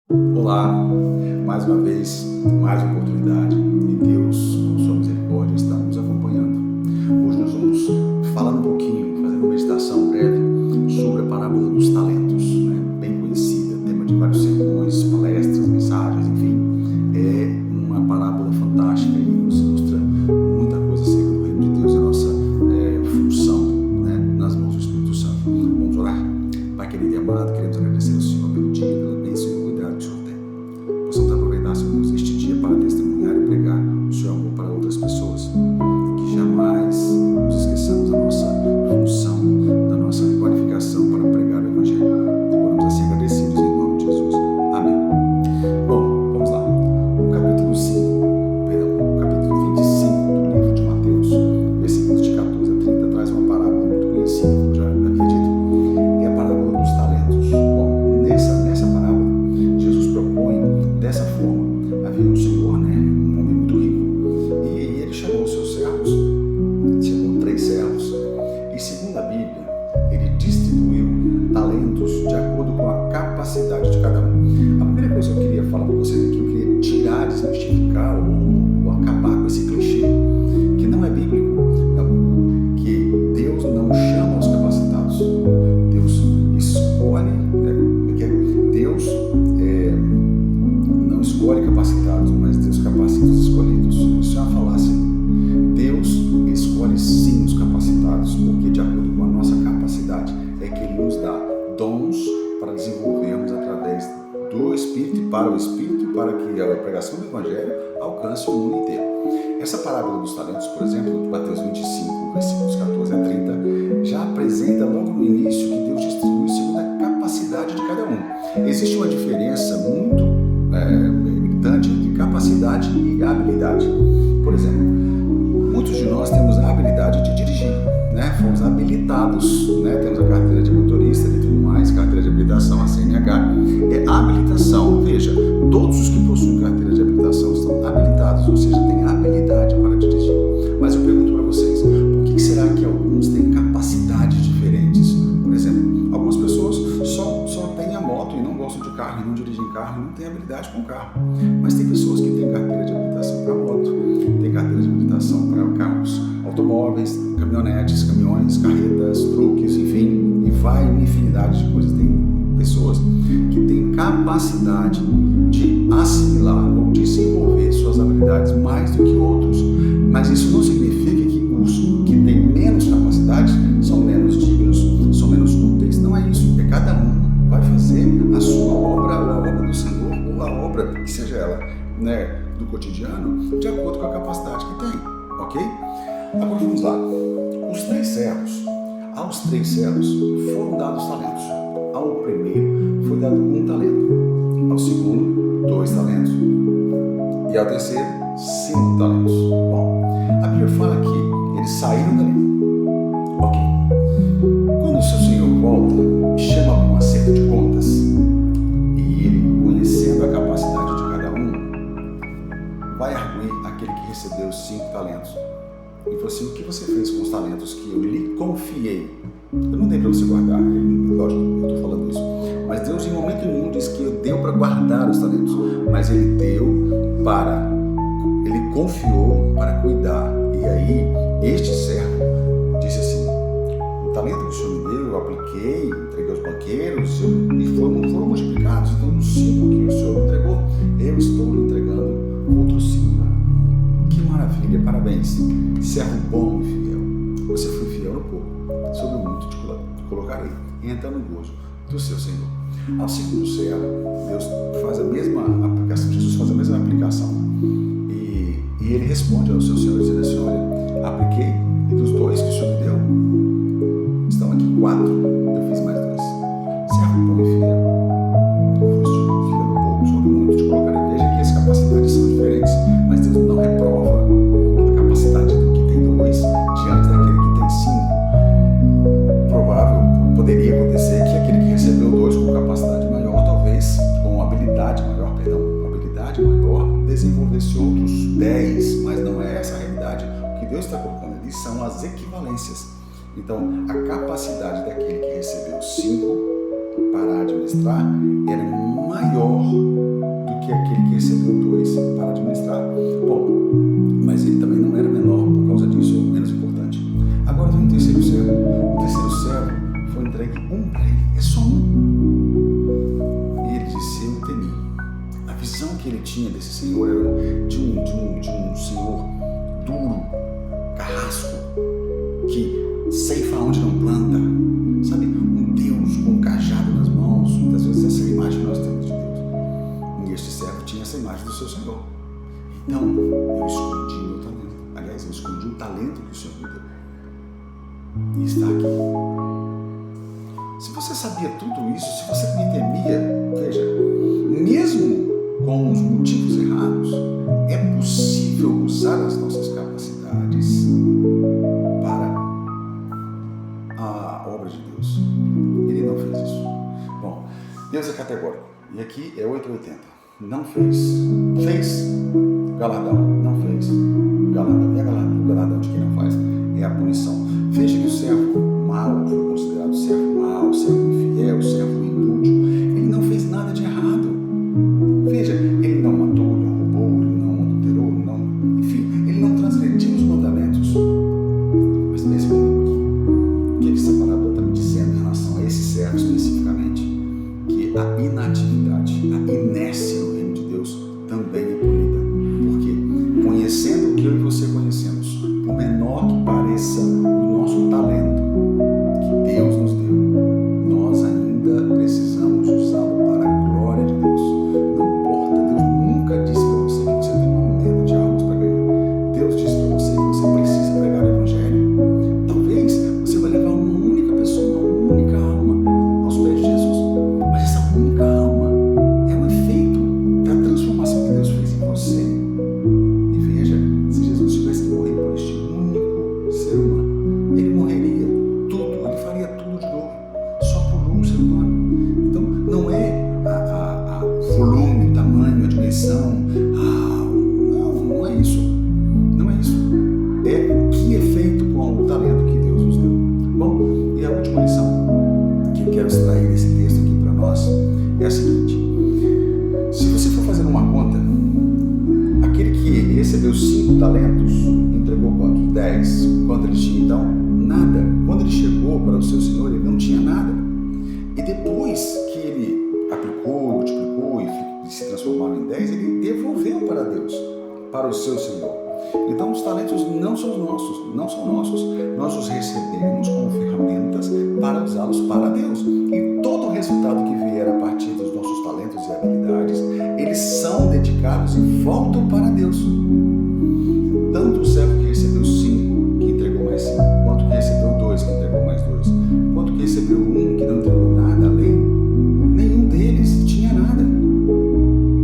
Olá, mais uma vez, mais uma oportunidade e Deus, com sua misericórdia, está nos acompanhando. Hoje nós vamos falar um pouquinho, fazer uma meditação breve sobre a parábola dos talentos, bem conhecida, tema de vários sermões, palestras, mensagens, enfim. É uma parábola fantástica e nos ilustra muita coisa acerca do reino de Deus e a nossa função nas mãos do Espírito Santo. Vamos orar? Pai querido e amado, queremos agradecer ao Senhor pelo dia, pela bênção e o cuidado que o Senhor tem. Possamos aproveitar, Senhor Deus, este dia para testemunhar e pregar o seu amor para outras pessoas. Que jamais nos esqueçamos da nossa função, da nossa qualificação para pregar o Evangelho. Oramos assim agradecidos em nome de Jesus. Amém. Bom, vamos lá. O capítulo 25 do livro de Mateus, versículos de 14 a 30, traz uma parábola muito conhecida, como já havia dito. É a parábola dos talentos. Bom, nessa parábola, Jesus propõe dessa forma. Havia um senhor, um homem muito rico, e ele chamou os seus servos, chamou 3 servos, e segundo a Bíblia, ele distribuiu talentos de acordo com a capacidade de cada um. A primeira coisa que eu queria falar para vocês aqui, eu queria tirar, desmistificar ou acabar com esse clichê, que não é bíblico, que Deus não chama os capacitados. Deus escolhe, Deus não escolhe capacitados, mas Deus capacita os escolhidos. Isso é uma falácia. Deus escolhe sim os capacitados, porque de acordo com a nossa capacidade é que Ele nos dá dons para desenvolvermos através do Espírito e para o Espírito, para que a pregação do Evangelho alcance o mundo inteiro. Essa parábola dos talentos, por exemplo, Mateus 25, versículos 14 a 30, já apresenta logo no início que Deus distribui segundo a capacidade de cada um. Existe uma diferença muito gritante entre capacidade e habilidade. Por exemplo, muitos de nós temos a habilidade de dirigir, fomos habilitados, temos a carteira de motorista e tudo mais, carteira de habilitação, a CNH. Habilitação, veja, todos os que possuem carteira de habilitação estão habilitados, ou seja, têm habilidade para dirigir. Mas eu pergunto para vocês, por que será que alguns têm capacidades diferentes? Por exemplo, algumas pessoas só têm a moto e não gostam de carro, e não dirigem carro, e não têm habilidade com carro. Mas tem pessoas que têm carteira de habilitação para moto, têm carteira de habilitação para carros, automóveis, caminhonetes, caminhões, carretas, truques, enfim, e vai uma infinidade de coisas. Tem pessoas que têm capacidade de assimilar ou desenvolver suas habilidades mais do que outros, mas isso não significa que os que têm menos capacidade são menos dignos, são menos úteis. Não é isso, é cada um vai fazer a sua obra, ou a obra do Senhor, ou a obra, que seja ela, do cotidiano, de acordo com a capacidade que tem, ok? Agora vamos lá. Aos 3 servos foram dados talentos. Ao primeiro foi dado 1 talento, ao segundo 2 talentos e ao terceiro 5 talentos. Bom, a Bíblia fala que eles saíram dali. Ok. Quando o seu Senhor volta e chama para um acerto de contas, e ele, conhecendo a capacidade de cada um, vai arguir aquele que recebeu os 5 talentos. E falou assim: o que você fez com os talentos que eu lhe confiei? Eu não dei para você guardar, lógico, eu estou falando isso. Mas Deus em momento nenhum disse que deu para guardar os talentos, mas Ele confiou para cuidar. E aí, este servo disse assim: o talento que o Senhor me deu, eu apliquei, entreguei aos banqueiros, e foram multiplicados. Então, dos 5 que o Senhor me entregou, eu estou lhe entregando outros 5. Que maravilha, parabéns, servo bom e fiel. Você foi fiel no pouco, sobre o muito te colocarei. Entra no gozo do seu Senhor. Ao segundo servo, Deus faz a mesma aplicação, Jesus faz a mesma aplicação. E ele responde ao seu Senhor, dizendo assim: olha, apliquei, e dos 2 que o Senhor me deu, estão aqui 4, eu fiz mais 2. Servo bom e fiel. Foste fiel no pouco, sobre o muito te colocarei. Veja que as capacidades são diferentes, mas Deus não reprova a capacidade do que tem 2 diante daquele que tem 5. Poderia acontecer que aquele que recebeu 2 com capacidade maior, talvez com habilidade maior, desenvolvesse outros 10, mas não é essa a realidade. O que Deus está colocando ali são as equivalências. Então, a capacidade daquele que recebeu 5 para administrar era maior do que aquele que recebeu 2 para administrar. Bom, mas ele também não era menor por causa disso, ou menos importante. Agora vem o terceiro servo. O terceiro servo foi entregue um para ele, é só um. E ele disse: eu temi. A visão que ele tinha desse senhor era de um senhor duro, carrasco, que ceifa onde não planta, sabe? Um Deus com um cajado nas mãos. Muitas vezes essa é a imagem que nós temos de Deus. E este servo tinha essa imagem do seu Senhor. Então, eu escondi o meu talento. Aliás, eu escondi o talento que o Senhor me deu. E está aqui. Se você sabia tudo isso, se você me temia, veja, mesmo com os motivos errados, é possível usar as nossas capacidades para a obra de Deus. Ele não fez isso. Bom, Deus é categórico. E aqui é 880. Não fez. Fez galardão. Não fez galardão. E o galardão de quem não faz é a punição. Veja que o servo mau foi considerado servo mau, servo infiel, servo inútil. Ele não fez nada de errado. Veja, ele não matou, não roubou, ele não adulterou, enfim, ele não transgrediu os mandamentos. Mas pense comigo aqui. O que essa parábola está me dizendo em relação a esse servo especificamente? Que a inatividade, a inércia no reino de Deus também é punida. Porque, conhecendo o que eu e você conhecemos, por menor que pareça o nosso talento que Deus nos deu, nós ainda precisamos usá-lo para a glória de Deus. Não importa, Deus nunca disse para você que você tem uma meta de almas para ganhar. Deus disse para você que você precisa pregar o Evangelho. Talvez você vai levar uma única pessoa, uma única alma aos pés de Jesus. Mas essa única alma é um efeito da transformação que Deus fez em você. E veja, se Jesus tivesse que morrer por este único ser humano, ele morreria tudo, ele faria tudo de novo, só por um ser humano. Então, não é o volume, o tamanho, a dimensão, não é isso. Não é isso. É o que é feito com o talento que Deus nos deu. Bom, e a última lição que eu quero extrair desse texto aqui para nós é a seguinte: se você for fazer uma conta, aquele que recebeu 5 talentos entregou quantos? 10. Quanto ele tinha então? Nada. Quando ele chegou para o seu senhor, ele não tinha nada. E depois que ele aplicou, multiplicou e se transformaram em 10, ele devolveu para Deus, para o seu senhor. Então os talentos não são nossos. Nós os recebemos como ferramentas para usá-los para Deus. E todo o resultado que vier a partir dos nossos talentos e habilidades, eles são dedicados e voltam para Deus. Tanto o servo que recebeu 5, que entregou mais 5, quanto que recebeu 2, que entregou mais 2, quanto que recebeu 1, que não entregou nada além, nenhum deles tinha nada.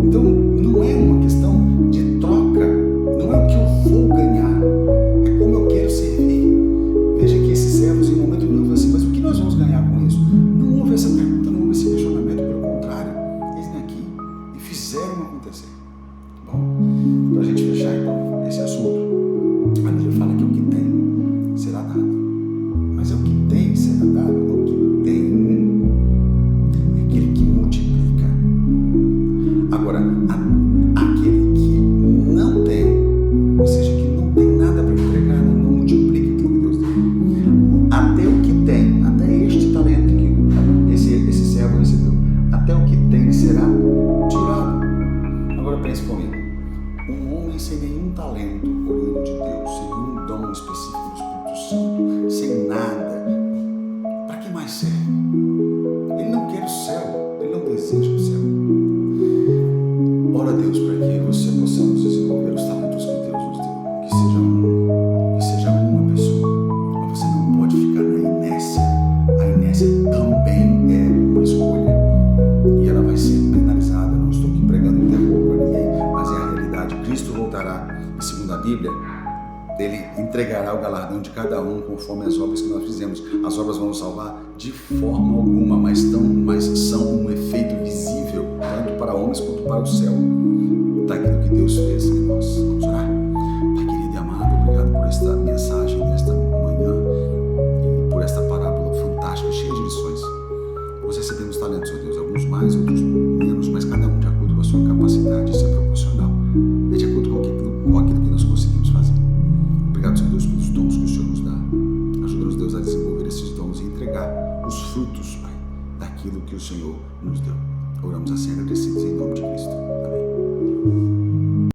Então não é uma questão de troca, não é o que eu vou ganhar, é como eu quero servir. Veja que esses servos em momento nenhum falam assim: mas o que nós vamos ganhar com isso? Não houve essa pergunta, não houve esse questionamento, pelo contrário, eles vêm aqui e fizeram acontecer. Bom, para a gente fechar então esse assunto, a Bíblia fala que o que tem será dado. Mas é o que tem será dado, o que tem é aquele que multiplica. Agora, aquele que não tem, ou seja, que não tem nada para entregar, não multiplica aquilo que Deus deu. Até o que tem, até este talento que esse servo recebeu, até o que tem será tirado. Agora pense comigo. Um homem sem nenhum talento oriundo de Deus, sem nenhum dom específico do Espírito Santo, sem nada, para que mais serve? Ele não quer o céu, ele não deseja o céu. Ora a Deus para que você possamos desenvolver os talentos que Deus nos deu, que seja uma pessoa, mas você não pode ficar na inércia. A inércia também é uma escolha e ela vai ser penalizada. Não estou aqui pregando terror para ninguém, mas é a realidade. Cristo voltará e, segundo a Bíblia, ele entregará o galardão de cada um conforme as obras que nós fizemos. As obras vão nos salvar de forma alguma, mas são um efeito visível, tanto para homens quanto para o céu, daquilo que Deus fez em nós. Vamos orar? Pai querido e amado, obrigado por esta mensagem desta manhã e por esta parábola fantástica, cheia de lições. Nós recebemos talentos, ó Deus, alguns mais, outros menos, mas sua capacidade, isso é proporcional. É de acordo com aquilo que nós conseguimos fazer. Obrigado, Senhor Deus, pelos dons que o Senhor nos dá. Ajuda-nos, Deus, a desenvolver esses dons e entregar os frutos, Pai, daquilo que o Senhor nos deu. Oramos assim agradecidos em nome de Cristo. Amém.